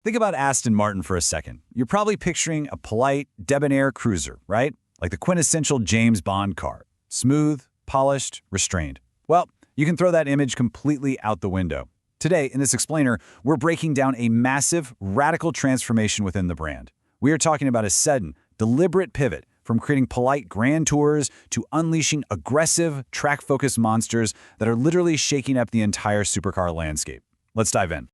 Think about Aston Martin for a second. You're probably picturing a polite, debonair cruiser, right? Like the quintessential James Bond car. Smooth, polished, restrained. Well, you can throw that image completely out the window. Today, in this explainer, we're breaking down a massive, radical transformation within the brand. We are talking about a sudden, deliberate pivot from creating polite grand tours to unleashing aggressive, track-focused monsters that are literally shaking up the entire supercar landscape. Let's dive in.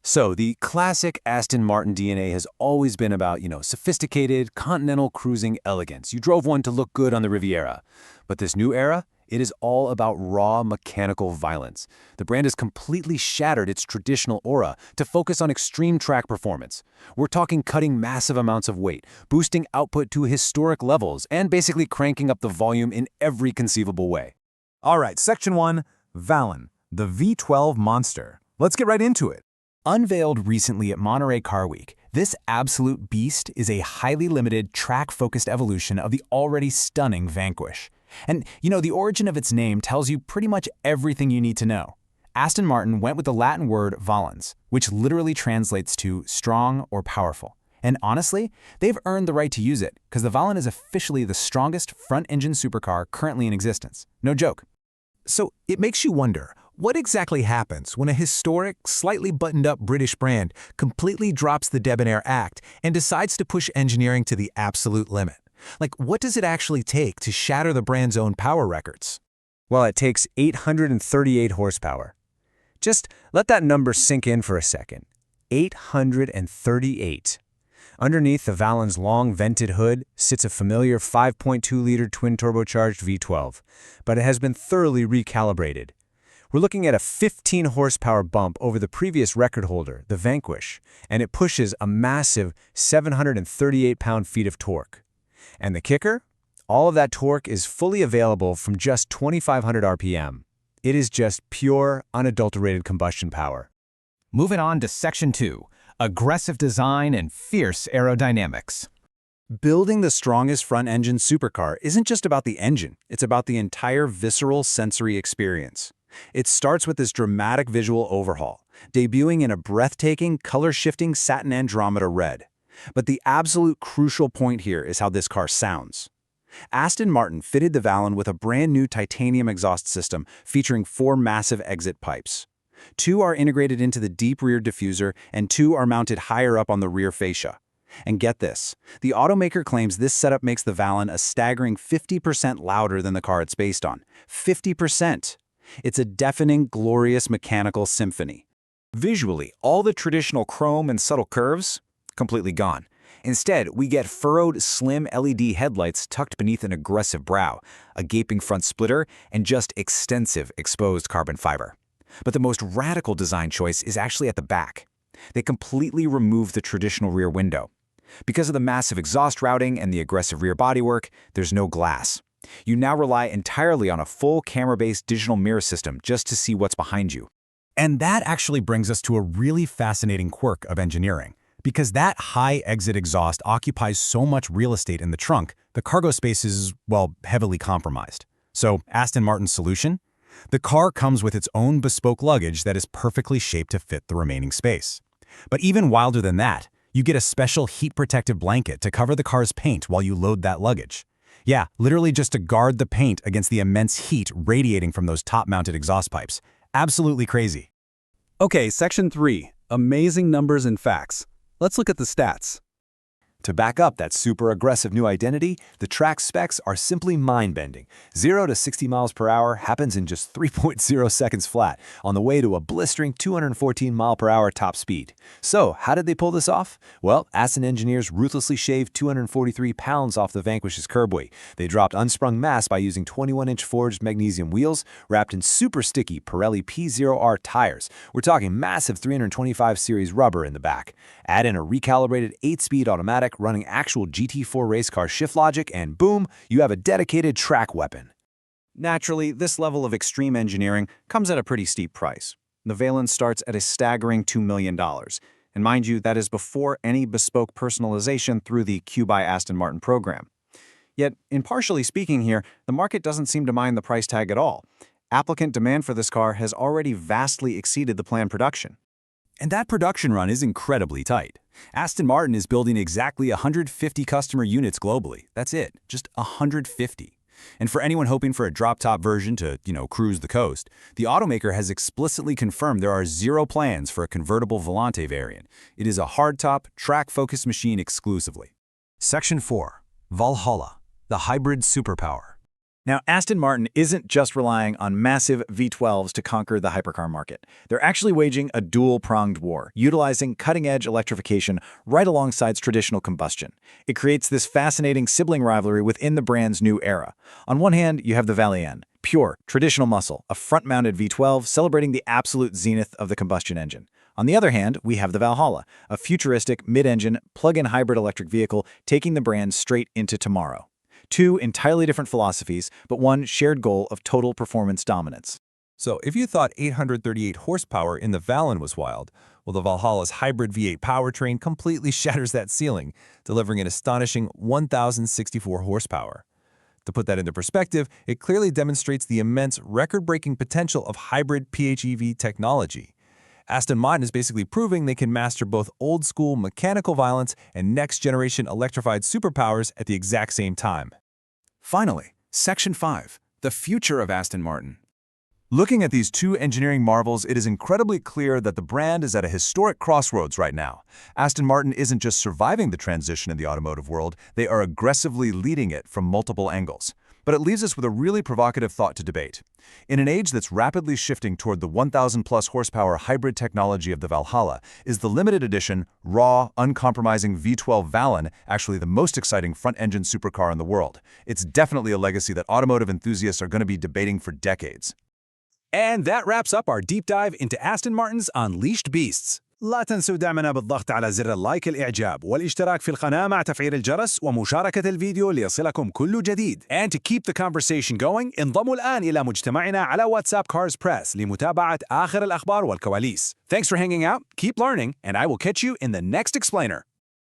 So the classic Aston Martin DNA has always been about, sophisticated, continental cruising elegance. You drove one to look good on the Riviera. But this new era, it is all about raw mechanical violence. The brand has completely shattered its traditional aura to focus on extreme track performance. We're talking cutting massive amounts of weight, boosting output to historic levels, and basically cranking up the volume in every conceivable way. All right, Section 1, Valen, the V12 monster. Let's get right into it. Unveiled recently at Monterey Car Week, this absolute beast is a highly limited, track-focused evolution of the already stunning Vanquish. And, the origin of its name tells you pretty much everything you need to know. Aston Martin went with the Latin word valens, which literally translates to strong or powerful. And honestly, they've earned the right to use it, because the Valen is officially the strongest front-engine supercar currently in existence. No joke. So it makes you wonder, what exactly happens when a historic, slightly buttoned-up British brand completely drops the debonair act and decides to push engineering to the absolute limit? Like, what does it actually take to shatter the brand's own power records? Well, it takes 838 horsepower. Just let that number sink in for a second. 838. Underneath the Valen's long vented hood sits a familiar 5.2-liter twin-turbocharged V12, but it has been thoroughly recalibrated. We're looking at a 15-horsepower bump over the previous record holder, the Vanquish, and it pushes a massive 738 pound-feet of torque. And the kicker? All of that torque is fully available from just 2,500 RPM. It is just pure, unadulterated combustion power. Moving on to Section 2, aggressive design and fierce aerodynamics. Building the strongest front-engine supercar isn't just about the engine, it's about the entire visceral sensory experience. It starts with this dramatic visual overhaul, debuting in a breathtaking, color-shifting satin Andromeda red. But the absolute crucial point here is how this car sounds. Aston Martin fitted the Valen with a brand new titanium exhaust system featuring 4 massive exit pipes. 2 are integrated into the deep rear diffuser and 2 are mounted higher up on the rear fascia. And get this, the automaker claims this setup makes the Valen a staggering 50% louder than the car it's based on. 50%! It's a deafening, glorious mechanical symphony. Visually, all the traditional chrome and subtle curves, completely gone. Instead, we get furrowed, slim LED headlights tucked beneath an aggressive brow, a gaping front splitter, and just extensive exposed carbon fiber. But the most radical design choice is actually at the back. They completely remove the traditional rear window. Because of the massive exhaust routing and the aggressive rear bodywork, there's no glass. You now rely entirely on a full camera-based digital mirror system just to see what's behind you. And that actually brings us to a really fascinating quirk of engineering. Because that high exit exhaust occupies so much real estate in the trunk, the cargo space is, heavily compromised. So, Aston Martin's solution? The car comes with its own bespoke luggage that is perfectly shaped to fit the remaining space. But even wilder than that, you get a special heat-protective blanket to cover the car's paint while you load that luggage. Yeah, literally just to guard the paint against the immense heat radiating from those top-mounted exhaust pipes. Absolutely crazy. Okay, Section 3, amazing numbers and facts. Let's look at the stats. To back up that super aggressive new identity, the track specs are simply mind-bending. 0 to 60 miles per hour happens in just 3.0 seconds flat, on the way to a blistering 214 mile per hour top speed. So, how did they pull this off? Well, Aston engineers ruthlessly shaved 243 pounds off the Vanquish's curb weight. They dropped unsprung mass by using 21-inch forged magnesium wheels wrapped in super sticky Pirelli P0R tires. We're talking massive 325 series rubber in the back. Add in a recalibrated 8-speed automatic running actual GT4 race car shift logic, and boom, you have a dedicated track weapon. Naturally, this level of extreme engineering comes at a pretty steep price. The Valen starts at a staggering $2 million. And mind you, that is before any bespoke personalization through the Q by Aston Martin program. Yet, impartially speaking here, the market doesn't seem to mind the price tag at all. Applicant demand for this car has already vastly exceeded the planned production. And that production run is incredibly tight. Aston Martin is building exactly 150 customer units globally. That's it, just 150. And for anyone hoping for a drop-top version to, cruise the coast, the automaker has explicitly confirmed there are zero plans for a convertible Volante variant. It is a hardtop, track-focused machine exclusively. Section 4. Valhalla, the hybrid superpower. Now, Aston Martin isn't just relying on massive V12s to conquer the hypercar market. They're actually waging a dual-pronged war, utilizing cutting-edge electrification right alongside traditional combustion. It creates this fascinating sibling rivalry within the brand's new era. On one hand, you have the Valen, pure, traditional muscle, a front-mounted V12 celebrating the absolute zenith of the combustion engine. On the other hand, we have the Valhalla, a futuristic, mid-engine, plug-in hybrid electric vehicle taking the brand straight into tomorrow. Two entirely different philosophies, but one shared goal of total performance dominance. So if you thought 838 horsepower in the Valen was wild, well, the Valhalla's hybrid V8 powertrain completely shatters that ceiling, delivering an astonishing 1,064 horsepower. To put that into perspective, it clearly demonstrates the immense record-breaking potential of hybrid PHEV technology. Aston Martin is basically proving they can master both old-school mechanical violence and next-generation electrified superpowers at the exact same time. Finally, Section 5. The future of Aston Martin. Looking at these two engineering marvels, it is incredibly clear that the brand is at a historic crossroads right now. Aston Martin isn't just surviving the transition in the automotive world, they are aggressively leading it from multiple angles. But it leaves us with a really provocative thought to debate. In an age that's rapidly shifting toward the 1,000-plus horsepower hybrid technology of the Valhalla, is the limited edition, raw, uncompromising V12 Valen actually the most exciting front-engine supercar in the world? It's definitely a legacy that automotive enthusiasts are going to be debating for decades. And that wraps up our deep dive into Aston Martin's Unleashed Beasts. لا تنسوا دعمنا بالضغط على زر اللايك الإعجاب والاشتراك في القناة مع تفعيل الجرس ومشاركة الفيديو ليصلكم كل جديد. And to keep the conversation going, انضموا الآن إلى مجتمعنا على واتساب Cars Press لمتابعة آخر الأخبار والكواليس. Thanks for hanging out, keep learning, and I will catch you in the next explainer.